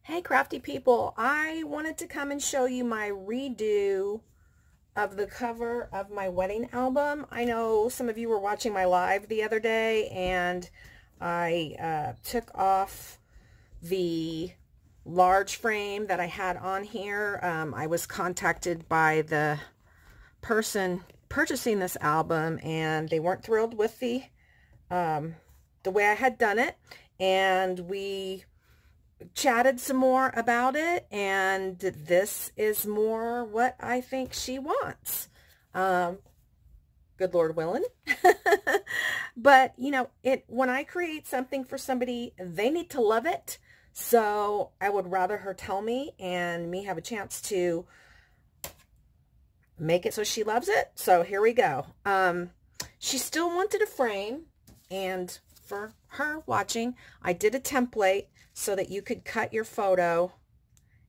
Hey crafty people, I wanted to come and show you my redo of the cover of my wedding album. I know some of you were watching my live the other day and I took off the large frame that I had on here. I was contacted by the person purchasing this album and they weren't thrilled with the way I had done it, and we chatted some more about it, and this is more what I think she wants. Good Lord willing. But you know, when I create something for somebody, they need to love it. So I would rather her tell me and me have a chance to make it so she loves it. So here we go. She still wanted a frame, and for her watching, I did a template so that you could cut your photo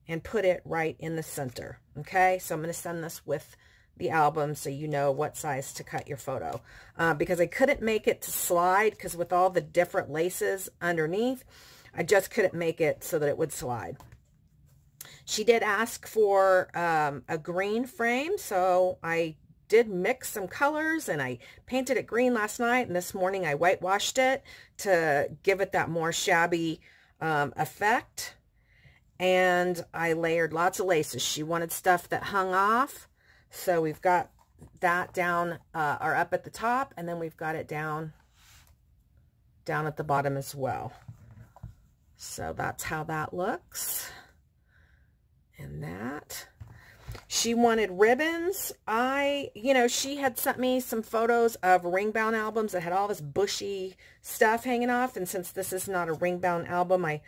and put it right in the center. Okay, so I'm going to send this with the album so you know what size to cut your photo, because I couldn't make it to slide, because with all the different laces underneath, I just couldn't make it so that it would slide. She did ask for a green frame, so I did mix some colors and I painted it green last night, and this morning I whitewashed it to give it that more shabby effect. And I layered lots of laces. She wanted stuff that hung off, so we've got that down or up at the top, and then we've got it down at the bottom as well. So that's how that looks. And that. She wanted ribbons. She had sent me some photos of ring-bound albums that had all this bushy stuff hanging off. And since this is not a ring-bound album, I,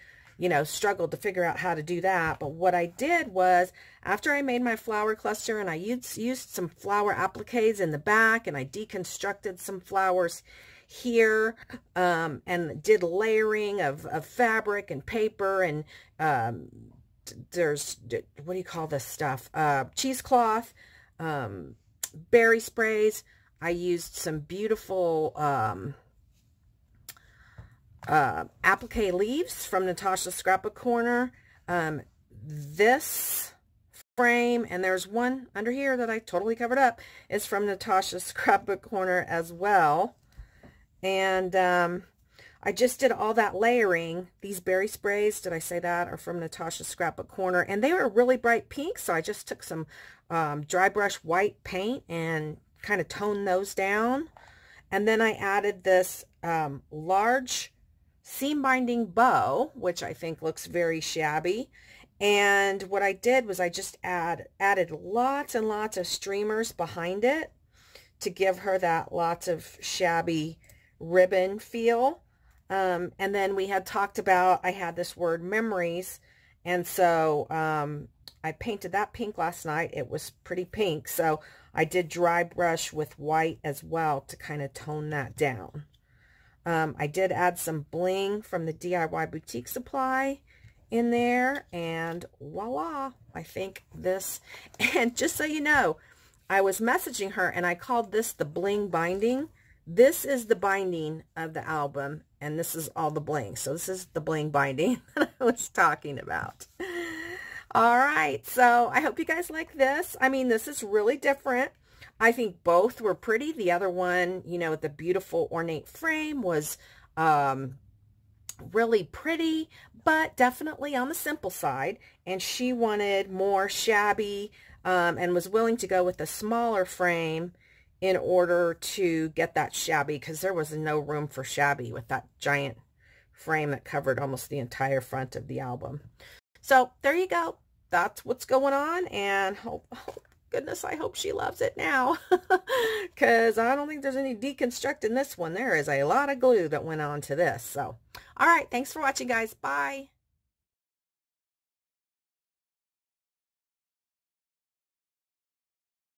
struggled to figure out how to do that. But what I did was, after I made my flower cluster and I used some flower appliques in the back, and I deconstructed some flowers here, and did layering of fabric and paper, and there's, what do you call this stuff? Cheesecloth, berry sprays. I used some beautiful applique leaves from Natasha's Scrapbook Corner. This frame, and there's one under here that I totally covered up, is from Natasha's Scrapbook Corner as well. And I just did all that layering. These berry sprays, did I say that, are from Natasha's Scrapbook Corner, and they were really bright pink, so I just took some dry brush white paint and kind of toned those down. And then I added this large seam binding bow, which I think looks very shabby. And what I did was I just added lots and lots of streamers behind it to give her that lots of shabby ribbon feel. And then we had talked about, I had this word memories, and so I painted that pink last night. It was pretty pink, so I did dry brush with white as well to kind of tone that down. I did add some bling from the DIY Boutique Supply in there, and voila, I think this, and just so you know, I was messaging her and I called this the bling binding. This is the binding of the album, and this is all the bling. So this is the bling binding that I was talking about. All right, so I hope you guys like this. I mean, this is really different. I think both were pretty. The other one, with the beautiful ornate frame, was really pretty, but definitely on the simple side. And she wanted more shabby, and was willing to go with a smaller frame in order to get that shabby, because there was no room for shabby with that giant frame that covered almost the entire front of the album. So there you go. That's what's going on, and goodness, I hope she loves it now, because I don't think there's any deconstructing this one. There is a lot of glue that went on to this. So, all right, thanks for watching, guys. Bye.